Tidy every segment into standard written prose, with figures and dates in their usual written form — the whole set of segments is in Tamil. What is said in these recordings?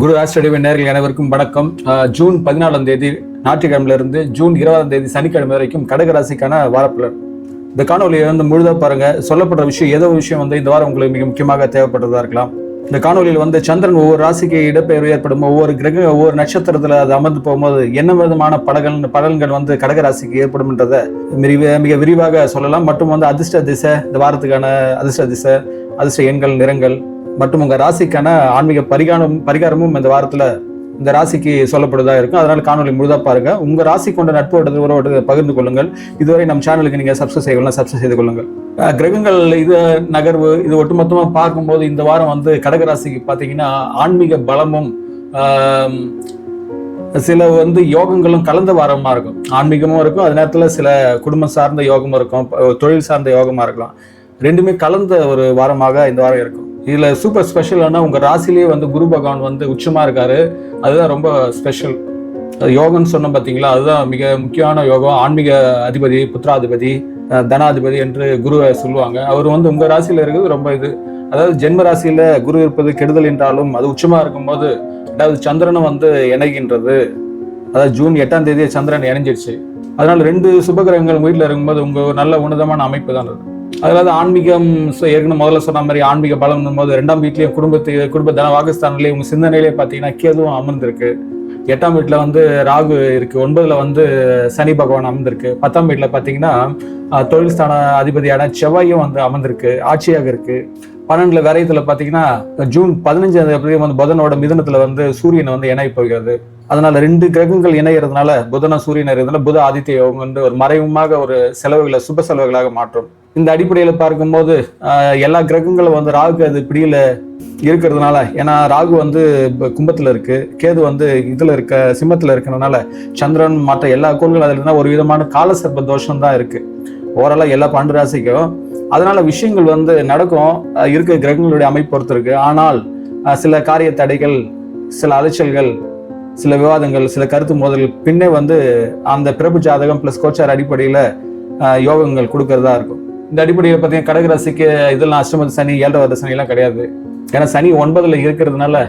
குரு ஆஸ்ட்ரேலியா நேயர்கள் அனைவருக்கும் வணக்கம். ஜூன் 14ஆம் தேதி ஞாயிற்றுக்கிழமையிலிருந்து ஜூன் 20ஆம் தேதி சனிக்கிழமை வரைக்கும் கடகராசிக்கான வாரப்பலன். இந்த காணொலியை முழுதாக பாருங்க. சொல்லப்படுற விஷயம் ஏதோ ஒரு விஷயம் இந்த வாரம் உங்களுக்கு மிக முக்கியமாக தேவைப்பட்டதா இருக்கலாம். இந்த காணொலியில் சந்திரன் ஒவ்வொரு ராசிக்கு இடப்பெயர்வு ஏற்படும், ஒவ்வொரு கிரக ஒவ்வொரு நட்சத்திரத்தில் அது அமர்ந்து போகும்போது என்ன விதமான பலன்கள் கடகராசிக்கு ஏற்படும்ன்றதை மிக விரிவாக சொல்லலாம். மற்றும் அதிர்ஷ்ட திசை, இந்த வாரத்துக்கான அதிர்ஷ்ட திசை, அதிர்ஷ்ட எண்கள், நிறங்கள் மற்றும் உங்க ராசிக்கான ஆன்மீக பரிகாரமும் இந்த வாரத்துல இந்த ராசிக்கு சொல்லப்படுதா இருக்கும். அதனால காணொலி முழுதா பாருங்க. உங்க ராசி கொண்ட நட்பு உறவோடு பகிர்ந்து கொள்ளுங்கள். இதுவரை நம் சேனலுக்கு நீங்க சப்ஸ்கிரைப் செய்து கொள்ளுங்கள். கிரகங்கள் இது நகர்வு இது ஒட்டுமொத்தமா பார்க்கும்போது இந்த வாரம் கடகராசிக்கு பாத்தீங்கன்னா ஆன்மீக பலமும் சில யோகங்களும் கலந்த வாரமா இருக்கும். ஆன்மீகமும் இருக்கும், அதே நேரத்துல சில குடும்பம் சார்ந்த யோகமும் இருக்கும், தொழில் சார்ந்த யோகமா இருக்கலாம். ரெண்டுமே கலந்த ஒரு வாரமாக இந்த வாரம் இருக்கும். இதுல சூப்பர் ஸ்பெஷல் உங்க ராசிலேயே குரு பகவான் உச்சமா இருக்காரு. அதுதான் ரொம்ப ஸ்பெஷல். யோகம்னு சொன்ன பாத்தீங்களா, அதுதான் மிக முக்கியமான யோகம். ஆன்மீக அதிபதி, புத்திராதிபதி, தனாதிபதி என்று குருவை சொல்லுவாங்க. அவர் உங்க ராசியில இருக்கிறது ரொம்ப அதாவது ஜென்ம ராசியில குரு இருப்பது கெடுதல் என்றாலும் அது உச்சமா இருக்கும்போது அதாவது சந்திரனும் இணைகின்றது. அதாவது ஜூன் 8ஆம் தேதி சந்திரன் இணைஞ்சிடுச்சு. அதனால 2 சுபகிரகங்கள் வீட்டில் இருக்கும்போது உங்க நல்ல உன்னதமான அமைப்பு தான் அது. அதாவது ஆன்மீகம் ஏற்கனவே முதல்ல சொன்ன மாதிரி ஆன்மீக பலம் போது 2ஆம் வீட்லயும் குடும்ப தன வாகஸ்தானிலேயே உங்க சிந்தனையிலே பாத்தீங்கன்னா கேதுவும் அமர்ந்திருக்கு. 8ஆம் வீட்டுல ராகு இருக்கு. 9ல சனி பகவான் அமர்ந்திருக்கு. 10ஆம் வீட்டுல பாத்தீங்கன்னா தொழில் ஸ்தான அதிபதியான செவ்வாயும் அமர்ந்திருக்கு, ஆட்சியாக இருக்கு. 12ல விரயத்துல பாத்தீங்கன்னா ஜூன் 15ஆம் தேதி புதனோட மிதனத்துல சூரியன் இணை போகிறது. அதனால 2 கிரகங்கள் இணைகிறதுனால புதன சூரியன் இருக்கிறதுனால புத ஆதித்ய யோகம் ஒரு மறைமுகமாக ஒரு செலவுகளை சுப செலவுகளாக மாற்றும். இந்த அடிப்படையில பார்க்கும்போது எல்லா கிரகங்களும் ராகு அது பிடியில இருக்கிறதுனால, ஏன்னா ராகு கும்பத்துல இருக்கு, கேது இதுல இருக்க சிம்மத்துல இருக்கிறதுனால சந்திரன் மற்ற எல்லா கோள்களும் அதுல இருந்தா ஒரு விதமான காலசர்ப்ப தோஷம் தான் இருக்கு ஓரளவு எல்லா 12 ராசிக்கும். அதனால விஷயங்கள் நடக்கும், இருக்க கிரகங்களுடைய அமைப்பு பொறுத்து இருக்கு. ஆனால் சில காரிய தடைகள், சில அலைச்சல்கள், சில விவாதங்கள், சில கருத்து மோதல்கள் பின்னே அந்த பிறப்பு ஜாதகம் பிளஸ் கோச்சார் அடிப்படையில யோகங்கள் கொடுக்கறதா இருக்கும். இந்த அடிப்படையில் பார்த்தீங்கன்னா கடகராசிக்கு இதெல்லாம் அஷ்டம சனி, 7வது வர்ற சனி எல்லாம் கிடையாது. ஏன்னா சனி 9ல இருக்கிறதுனால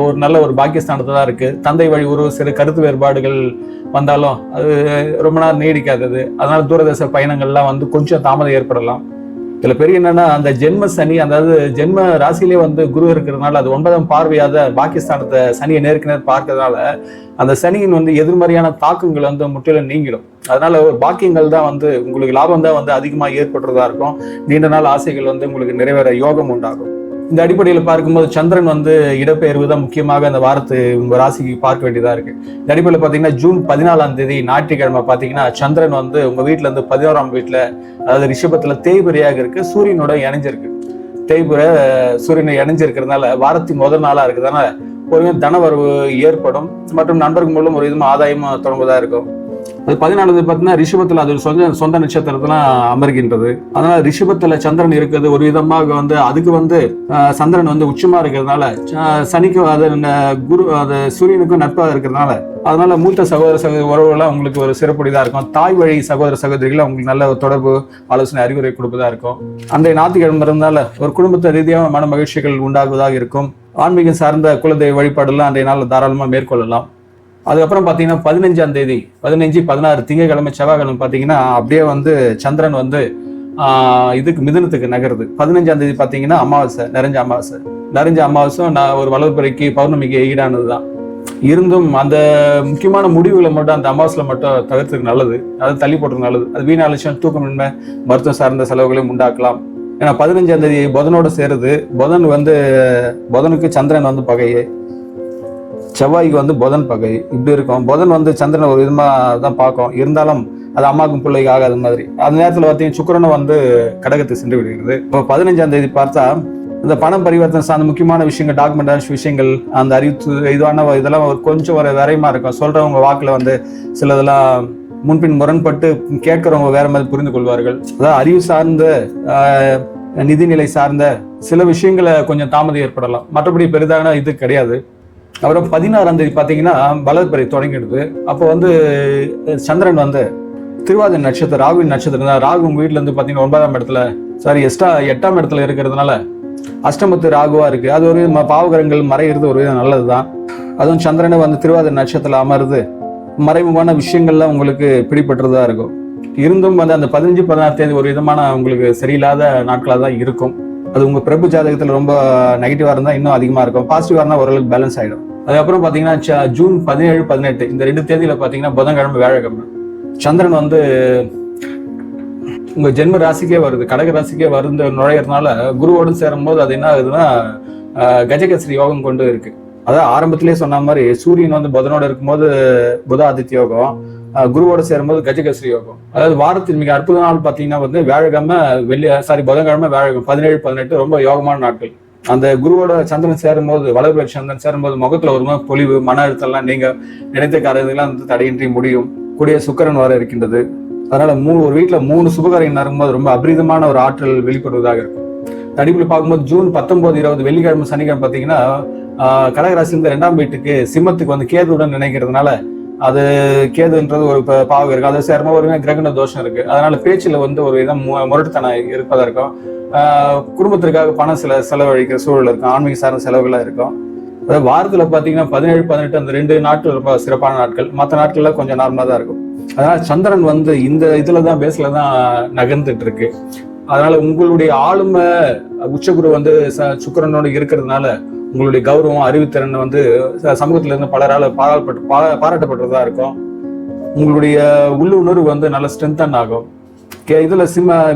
ஒரு நல்ல ஒரு பாக்கியஸ்தானத்தை தான் இருக்கு. தந்தை வழி ஒரு சில கருத்து வேறுபாடுகள் வந்தாலும் அது ரொம்ப நேரம் நீடிக்காதது. அதனால தூரதேச பயணங்கள்லாம் கொஞ்சம் தாமதம் ஏற்படலாம். இதுல பெரிய என்னன்னா அந்த ஜென்ம சனி, அதாவது ஜென்ம ராசியிலே குரு இருக்கிறதுனால அது 9ஆம் பார்வையாத பாகிஸ்தானத்தை சனியை நேருக்கு நேர் பார்க்கறதுனால அந்த சனியின் எதிர்மறையான தாக்கங்கள் முற்றிலும் நீங்கிடும். அதனால ஒரு பாக்கியங்கள் தான் உங்களுக்கு லாபம் தான் அதிகமா ஏற்படுறதா இருக்கும். நீண்ட நாள் ஆசைகள் உங்களுக்கு நிறைவேற யோகம் உண்டாகும். இந்த அடிப்படையில் பார்க்கும்போது சந்திரன் இடப்பெயர்வு தான் முக்கியமாக அந்த வாரத்து உங்க ராசிக்கு பார்க்க வேண்டியதா இருக்கு. இந்த அடிப்படையில் பாத்தீங்கன்னா ஜூன் 14ஆம் தேதி ஞாயிற்றுக்கிழமை பாத்தீங்கன்னா சந்திரன் உங்க வீட்டுல 11ஆம் வீட்டுல, அதாவது ரிஷபத்துல தேய்பிரையாக இருக்கு, சூரியனோட இணைஞ்சிருக்கு. தேய்பிரை சூரியனை இணைஞ்சிருக்கிறதுனால வாரத்தின் முதல் நாளா இருக்கிறதுனால ஒரு தனவரவு ஏற்படும் மற்றும் நண்பர்கள் மூலம் ஒரு விதமா ஆதாயமும் தொடங்குவதா இருக்கும். அது 14 பார்த்தீங்கன்னா ரிஷபத்துல அது சொந்த நட்சத்திரத்தெல்லாம் அமர்கின்றது. அதனால ரிஷபத்துல சந்திரன் இருக்கிறது ஒரு விதமாக அதுக்கு சந்திரன் உச்சமா இருக்கிறதுனால சனிக்கு அது குரு அது சூரியனுக்கும் நட்பாக இருக்கிறதுனால அதனால மூத்த சகோதர உறவுகள்லாம் உங்களுக்கு ஒரு சிறப்புடையதா இருக்கும். தாய் வழி சகோதர சகோதரிகள் உங்களுக்கு நல்ல தொடர்பு, ஆலோசனை, அறிவுரை கொடுப்பதா இருக்கும். அந்த ஞாயிற்றுக்கிழமை இருந்தால ஒரு குடும்பத்தை ரீதியாக மன மகிழ்ச்சிகள் உண்டாகுவதாக இருக்கும். ஆன்மீகம் சார்ந்த குலதெய்வ வழிபாடுலாம் அன்றைய நாள் தாராளமா மேற்கொள்ளலாம். அதுக்கப்புறம் பாத்தீங்கன்னா 15ஆம் தேதி 15, 16 திங்கட்கிழமை செவ்வாய்க்கிழமை பாத்தீங்கன்னா அப்படியே சந்திரன் இதுக்கு மிதுனத்துக்கு நகருது. 15ஆம் தேதி பாத்தீங்கன்னா அமாவாசை, நிறைஞ்ச அமாவாசை நான் ஒரு வளர்பிறைக்கு பௌர்ணமிக்கு ஈடானதுதான். இருந்தும் அந்த முக்கியமான முடிவுகளை மட்டும் அந்த அமாவாசையில மட்டும் தவிர்த்துக்கு நல்லது, அது தள்ளி போட்டுருக்கு நல்லது. அது வீண் அலட்சியம், தூக்கமின்மை, மருத்துவம் சார்ந்த செலவுகளையும் உண்டாக்கலாம். ஏன்னா 15ஆம் தேதி புதனோட சேருது. புதனுக்கு சந்திரன் பகையே, செவ்வாய்க்கு புதன் பகை, இப்படி இருக்கும். புதன் சந்திரனை ஒரு விதமா தான் பார்க்கும், இருந்தாலும் அது அம்மாக்கும் பிள்ளைக்கு ஆகாத மாதிரி. அந்த நேரத்துல பார்த்தீங்கன்னா சுக்கிரனும் கடகத்தை சென்று விடுகிறது. இப்போ 15ஆம் தேதி பார்த்தா இந்த பணம் பரிவர்த்தனை சார்ந்த முக்கியமான விஷயங்கள், டாக்குமெண்ட் விஷயங்கள், அந்த அறிவிப்பு இதெல்லாம் கொஞ்சம் ஒரு விரைமா இருக்கும். சொல்றவங்க வாக்குல சில இதெல்லாம் முன்பின் முரண்பட்டு கேட்கிறவங்க வேற மாதிரி புரிந்து கொள்வார்கள். அதாவது அறிவு சார்ந்த நிதிநிலை சார்ந்த சில விஷயங்களை கொஞ்சம் தாமதம் ஏற்படலாம். மற்றபடி பெரிதான இது கிடையாது. அப்புறம் 16ஆம் தேதி பாத்தீங்கன்னா வளர்பிறை தொடங்கிடுது. அப்போ சந்திரன் திருவாதிரை நட்சத்திரம், ராகுவின் நட்சத்திரம் தான். ராகு உங்க வீட்டுல பாத்தீங்கன்னா 9ஆம் இடத்துல 8ஆம் இடத்துல இருக்கிறதுனால அஷ்டமத்து ராகுவா இருக்கு. அது ஒரு பாவகரங்கள் மறைகிறது ஒரு நல்லதுதான். அதுவும் சந்திரனை வந்து திருவாதிரை நட்சத்திரத்தில் அமருது, மறைமுகமான விஷயங்கள்லாம் உங்களுக்கு பிடிபட்டுறதா இருக்கும். இருந்தும் வந்து அந்த 15, 16 தேதி ஒரு விதமான உங்களுக்கு சரியில்லாத நாட்களாக தான் இருக்கும். அது உங்க பிரபு ஜாதகத்தில் ரொம்ப நெகட்டிவா இருந்தால் இன்னும் அதிகமா இருக்கும். பாசிட்டிவா இருந்தால் ஓரளவுக்கு பேலன்ஸ் ஆகிடும். அதுக்கப்புறம் பார்த்தீங்கன்னா ஜூன் 17, 18 இந்த 2 தேதியில பார்த்தீங்கன்னா புதன்கிழமை, வியாழக்கிழமை சந்திரன் வந்து உங்க ஜென்ம ராசிக்கே வருது, கடக ராசிக்கே வருது நுழையிறதுனால குருவோடு சேரும் போது அது என்ன ஆகுதுன்னா கஜகஸ்ரீ யோகம் கொண்டு இருக்கு. அதாவது ஆரம்பத்திலேயே சொன்ன மாதிரி சூரியன் வந்து புதனோட இருக்கும்போது புத ஆதித்ய யோகம், குருவோட சேரும்போது கஜகஸ்ரீ யோகம். அதாவது வாரத்தின் மிக அற்புத நாள் பார்த்தீங்கன்னா வந்து வியாழக்கிழமை, புதன்கிழமை, வியாழக்கிழமை 17, 18 ரொம்ப யோகமான நாட்கள். அந்த குருவோட சந்திரன் சேரும்போது, வளர்பிறை சந்திரன் சேரும்போது முகத்துல ஒரு பொலிவு, மன அழுத்தம்லாம் நீங்க நினைத்த காரியங்கள்லாம் வந்து தடையின்றி முடியும். கூடிய சுக்கிரன் வர இருக்கின்றது. அதனால ஒரு வீட்டுல 3 சுபகாரியம் நடக்கும்போது ரொம்ப அபரிதமான ஒரு ஆற்றல் வெளிப்படுவதாக இருக்கும். அடிப்படையில் பார்க்கும்போது ஜூன் 19, 20 வெள்ளிக்கிழமை, சனிக்கிழமை பார்த்தீங்கன்னா கடகராசிலிருந்து 2ஆம் வீட்டுக்கு சிம்மத்துக்கு வந்து கேதுவுடன் நினைக்கிறதுனால அது கேதுன்றது ஒரு பாவம் இருக்கு. அதை சேரும்போது ஒரு கிரகண தோஷம் இருக்கு. அதனால பேச்சுல வந்து ஒரு விதம் முரட்டுத்தனம் இருப்பதா இருக்கும். குடும்பத்திற்காக பணம் செலவழிக்கிற சூழல் இருக்கும். ஆன்மீக சார்ந்த செலவுகள்லாம் இருக்கும். அதாவது வாரத்துல பாத்தீங்கன்னா 17, 18 அந்த 2 நாட்கள் ரொம்ப சிறப்பான நாட்கள். மற்ற நாட்கள்ல கொஞ்சம் நார்மலா தான் இருக்கும். அதனால சந்திரன் வந்து இந்த இதுலதான் பேஸ்லதான் நகர்ந்துட்டு இருக்கு. அதனால உங்களுடைய ஆளுமை உச்சகுரு வந்து சுக்கிரனோடு இருக்கிறதுனால உங்களுடைய கௌரவம், அறிவுத்திறன் வந்து சமூகத்துல இருந்து பலரால் பாராட்டப்படுறதா இருக்கும். உங்களுடைய உள்ளுணர்வு வந்து நல்ல ஸ்ட்ரென்தன் ஆகும். இதுல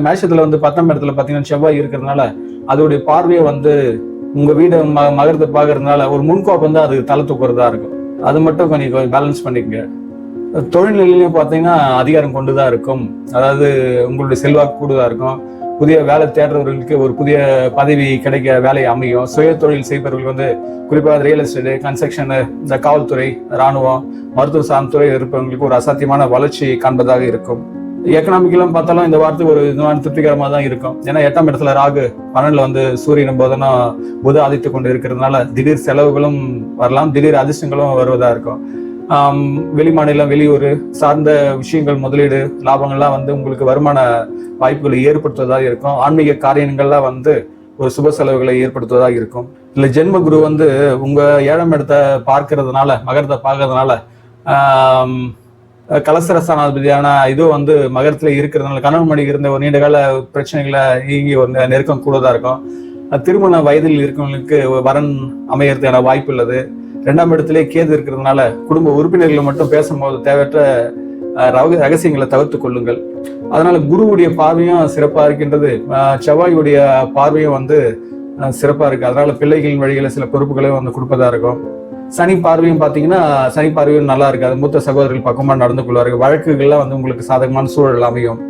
மேஷத்துல வந்து 10ஆம் இடத்துல பாத்தீங்கன்னா செவ்வாய் இருக்கிறதுனால அதோடைய பார்வையை வந்து உங்க வீடு மகரத்தை பாக்குறதுனால ஒரு முன்கோப்பம் வந்து அது தலை தூக்குறதா இருக்கும். அது மட்டும் கொஞ்சம் பேலன்ஸ் பண்ணிக்கங்க. தொழில்நிலையிலையும் பார்த்தீங்கன்னா அதிகாரம் கொண்டுதான் இருக்கும். அதாவது உங்களுடைய செல்வாக்கு கூடுதா இருக்கும். புதிய வேலை தேடுறவர்களுக்கு ஒரு புதிய பதவி கிடைக்க வேலை அமையும். சுய தொழில் செய்பவர்கள் வந்து குறிப்பாக ரியல் எஸ்டேட், கன்ஸ்ட்ரக்ஷனு, இந்த காவல்துறை, இராணுவம், மருத்துவ சார்ந்த துறை இருப்பவங்களுக்கு ஒரு அசாத்தியமான வளர்ச்சி காண்பதாக இருக்கும். எக்கனாமிக்கெல்லாம் பார்த்தாலும் இந்த வாரத்துக்கு ஒரு இதுவான திருப்திகரமாக தான் இருக்கும். ஏன்னா 8ஆம் இடத்துல ராகு, 12ல வந்து சூரியன் புத ஆதித்து கொண்டு இருக்கிறதுனால திடீர் செலவுகளும் வரலாம், திடீர் அதிர்ஷ்டங்களும் வருவதா இருக்கும். வெளிமாநிலம், வெளியூர் சார்ந்த விஷயங்கள், முதலீடு, லாபங்கள்லாம் வந்து உங்களுக்கு வருமான வாய்ப்புகளை ஏற்படுத்துவதாக இருக்கும். ஆன்மீக காரியங்கள்லாம் வந்து ஒரு சுப செலவுகளை ஏற்படுத்துவதாக இருக்கும். இல்லை ஜென்ம குரு வந்து உங்க 7ஆம் இடத்தை பார்க்கறதுனால, மகரத்தை பார்க்கறதுனால கலசரஸ்தானாதிபதியான இதுவும் வந்து மகரத்துல இருக்கிறதுனால கணவன் மனைவி இருந்த ஒரு நீண்ட கால பிரச்சனைகளை நீங்கி ஒரு நெருக்கம் கூடதா இருக்கும். திருமண வயதில் இருக்கவங்களுக்கு வரன் அமையறதுக்கான வாய்ப்பு உள்ளது. 2ஆம் இடத்திலே கேது இருக்கிறதுனால குடும்ப உறுப்பினர்களை மட்டும் பேசும்போது தேவையற்ற ரகசியங்களை தவிர்த்து கொள்ளுங்கள். அதனால குருவுடைய பார்வையும் சிறப்பா இருக்கின்றது, செவ்வாயுடைய பார்வையும் வந்து சிறப்பா இருக்கு. அதனால பிள்ளைகளின் வழிகளை சில பொறுப்புகளையும் வந்து கொடுப்பதா இருக்கும். சனி பார்வையும் பாத்தீங்கன்னா சனி பார்வையும் நல்லா இருக்கு. அது மூத்த சகோதரர்கள் பக்கமா நடந்து கொள்வார்கள். வழக்குகள்லாம் வந்து உங்களுக்கு சாதகமான சூழல் அமையும்.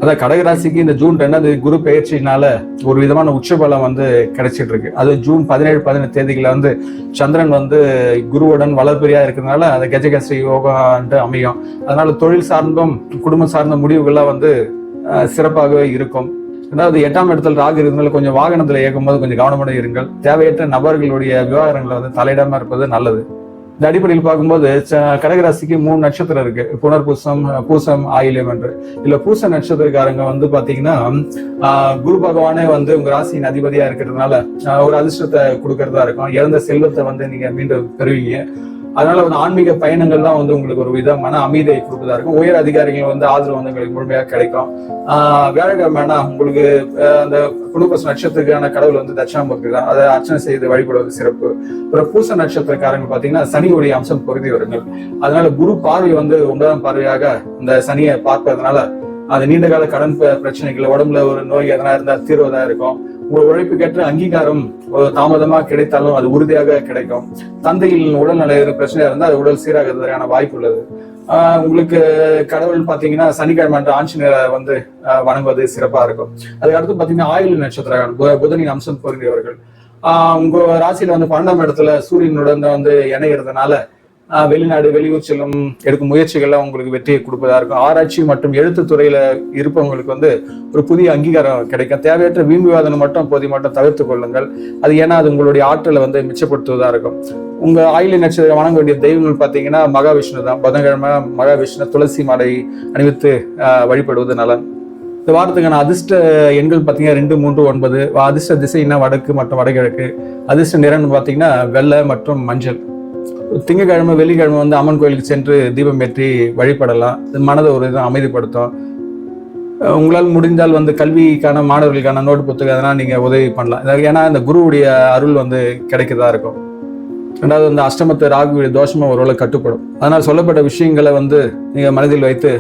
அதான் கடகராசிக்கு இந்த ஜூன் 2ஆம் தேதி குரு பெயர்ச்சினால ஒரு விதமான உச்சபலம் வந்து கிடைச்சிட்டு இருக்கு. அது ஜூன் 17, 18 தேதிகளை வந்து சந்திரன் வந்து குருவுடன் வளர்பிறையா இருக்கிறதுனால அது கஜகஸ்ரீ யோகம் அமையும். அதனால தொழில் சார்ந்தும் குடும்பம் சார்ந்த முடிவுகள்லாம் வந்து சிறப்பாகவே இருக்கும். அதாவது 8ஆம் இடத்துல ராகு இருக்கிறதுனால கொஞ்சம் வாகனத்துல இயக்கும் போது கொஞ்சம் கவனமுடன் இருங்கள். தேவையற்ற நபர்களுடைய விவகாரங்களை வந்து தலையிடாம இருப்பது நல்லது. இந்த அடிப்படையில் பார்க்கும்போது கடகராசிக்கு 3 நட்சத்திரம் இருக்கு, புனர்பூசம், பூசம், ஆயில்யம் என்று. இதுல பூச நட்சத்திரக்காரங்க வந்து பாத்தீங்கன்னா குரு பகவானே வந்து உங்க ராசியின் அதிபதியா இருக்கிறதுனால ஒரு அதிர்ஷ்டத்தை கொடுக்கறதா இருக்கும். இழந்த செல்வத்தை வந்து நீங்க மீண்டும் பெறுவீங்க. அதனால வந்து ஆன்மீக பயணங்கள்லாம் வந்து உங்களுக்கு ஒரு விதமான அமைதியை கொடுப்பதா இருக்கும். உயர் அதிகாரிகள் வந்து ஆதரவு வந்து உங்களுக்கு முழுமையாக கிடைக்கும். வியாழக்கிழமைனா உங்களுக்கு அந்த புனர்பூச நட்சத்திரக்கான கடவுள் வந்து தட்சிணாமூர்த்தி தான், அதை அர்ச்சனை செய்து வழிபடுவது சிறப்பு. அப்புறம் பூச நட்சத்திரக்காரங்க பாத்தீங்கன்னா சனியுடைய அம்சம் பொருந்தி வருங்கள். அதனால குரு பார்வை வந்து 9ஆம் பார்வையாக இந்த சனியை பார்ப்பதனால அது நீண்ட கால கடன் பிரச்சனைகள், உடம்புல ஒரு நோய் எதனா இருந்தா தீர்வதா இருக்கும். உங்கள் உழைப்புக்கேற்ற அங்கீகாரம் தாமதமா கிடைத்தாலும் அது உறுதியாக கிடைக்கும். தந்தையில் உடல்நல பிரச்சனையா இருந்தால் அது உடல் சீராகிறதுக்கான வாய்ப்பு உள்ளது. உங்களுக்கு கடவுள் பாத்தீங்கன்னா சனிக்கிழமை ஆஞ்சநேயரை வந்து வணங்குவது சிறப்பா இருக்கும். அதுக்கு அடுத்து பாத்தீங்கன்னா ஆயுள் நட்சத்திரம் புதனின் அம்சம் பொருந்தியவர்கள். உங்க ராசியில வந்து 12ஆம் இடத்துல சூரியனுடன் வந்து இணைகிறதுனால வெளிநாடு, வெளியூர் செல்லும் எடுக்கும் முயற்சிகள்லாம் உங்களுக்கு வெற்றியை கொடுப்பதா இருக்கும். ஆராய்ச்சி மற்றும் எழுத்து துறையில இருப்பவங்களுக்கு வந்து ஒரு புதிய அங்கீகாரம் கிடைக்கும். தேவையற்ற வீண் விவாதம் மட்டும் மட்டும் தவிர்த்து கொள்ளுங்கள். அது ஏன்னா அது உங்களுடைய ஆற்றலை வந்து மிச்சப்படுத்துவதா இருக்கும். உங்க ஆயிலை நட்சத்திரம் வணங்க வேண்டிய தெய்வங்கள் பாத்தீங்கன்னா மகாவிஷ்ணு தான். புதன்கிழமை மகாவிஷ்ணு துளசி மாலை அணிவித்து வழிபடுவது நலன். இந்த வாரத்துக்கான அதிர்ஷ்ட எண்கள் பாத்தீங்கன்னா 2, 3, 9. அதிர்ஷ்ட திசைன்னா வடக்கு மற்றும் வடகிழக்கு. அதிர்ஷ்ட நிறம் பாத்தீங்கன்னா வெள்ளை மற்றும் மஞ்சள். திங்கக்கிழமை வெள்ளிக்கிழமை வந்து அம்மன் கோயிலுக்கு சென்று தீபம் ஏற்றி வழிபடலாம். மனதை ஒரு இதை அமைதிப்படுத்தும். உங்களால் முடிந்தால் வந்து கல்விக்கான மாணவர்களுக்கான நோட்டு புத்தகம் அதெல்லாம் நீங்கள் உதவி பண்ணலாம். ஏன்னா இந்த குருவுடைய அருள் வந்து கிடைக்கதா இருக்கும். ரெண்டாவது வந்து அஷ்டமத்து ராகுடைய தோஷமும் ஓரளவு கட்டுப்படும். அதனால் சொல்லப்பட்ட விஷயங்களை வந்து நீங்கள் மனதில் வைத்து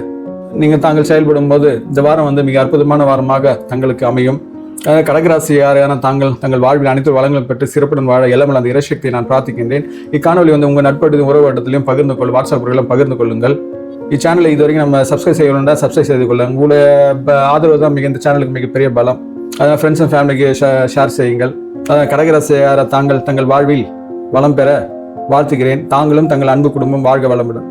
நீங்கள் தாங்கள் செயல்படும் போது இந்த வாரம் வந்து மிக அற்புதமான வாரமாக தங்களுக்கு அமையும். கடகராசியாரான தங்கள் வாழ்வில் அனைத்து வளங்களும் பெற்று சிறப்புடன் வாழ எல்லாம் அந்த இறைசக்தியை நான் பிரார்த்திக்கின்றேன். இக்காணொலி வந்து உங்கள் நட்படுத்தி உறவு வட்டத்திலையும் பகிர்ந்து கொள்ளும், வாட்ஸ்அப் குரூப்பிலும் பகிர்ந்து கொள்ளுங்கள். இச்சேனலை இதுவரைக்கும் நம்ம சப்ஸ்கிரைப் செய்யணும்னா சப்ஸ்கிரைப் செய்து கொள்ளுங்கள். உங்களுடைய ஆதரவு தான் இந்த சேனலுக்கு மிகப்பெரிய பலம். அதான் ஃப்ரெண்ட்ஸ் அண்ட் ஃபேமிலிக்கு ஷேர் செய்யுங்கள். அதான் கடகராசியார தங்கள் வாழ்வில் வளம் பெற வாழ்த்துகிறேன். தாங்களும் தங்கள் அன்பு குடும்பம் வாழ்க வளமுடன்.